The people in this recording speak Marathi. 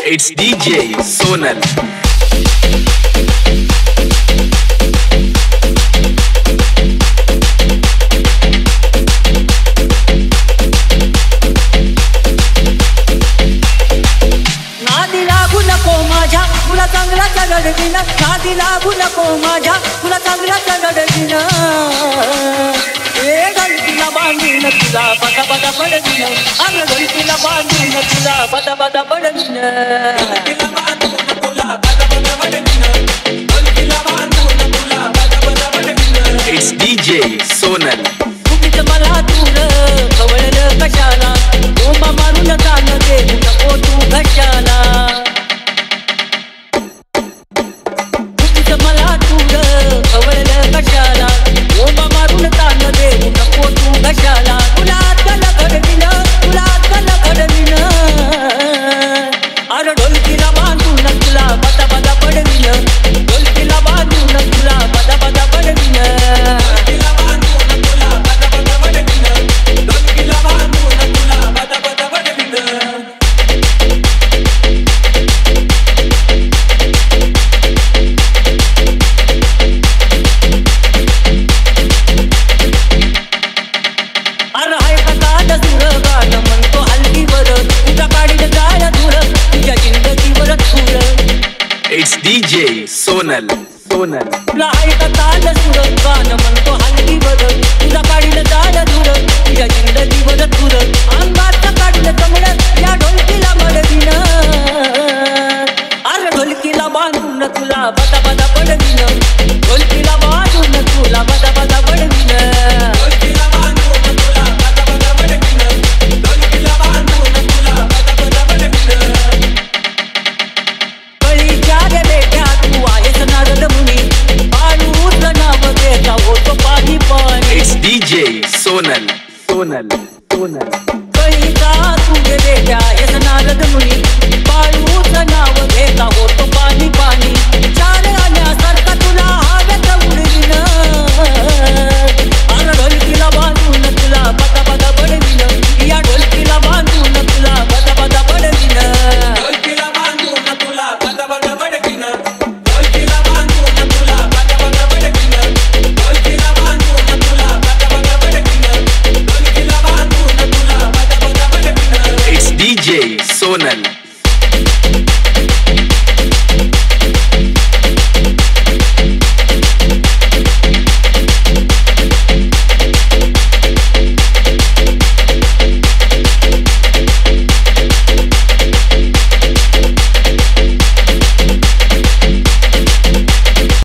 It's DJ Sonal. नादी लागू नको माझ्या तुला चांगला चढडीन नादी लागू नको माझ्या तुला चांगला चढडीन ए गळतीला बांधून तुला बदा बदा पडवीन अग गळतीला बांधून तुला बदा बदा पडवीन गळतीला बांधून तुला बदा बदा पडवीन गळतीला बांधून तुला बदा बदा पडवीन It's DJ Sonal. कुठीच मला दूर कवळलं कशाला ओंबा मारून जाण दे नको तू कशाला कुठीच मला दूर कवळलं कशाला ओंबा मारून जाण दे नको तू कशाला तुला अक्कल घडविन तुला अक्कल घडविन अरे ढोलकीला बांधून तुला बदा बदा पडविन ढोलकीला बांधून तुला बदा बदा पडविन It's DJ Sonal. Sonal. तुला ऐकताल सुर गाणं म्हणतो हलकीवर तुझा काढील जाड धुर तुझ्या जिंदगीवर धुर अंगात काढील कमळ या ढोलकीला मडवीन अरे ढोलकीला बांधून तुला बदा बदा पडवीन ढोलकीला बांधून तुला बदा बदा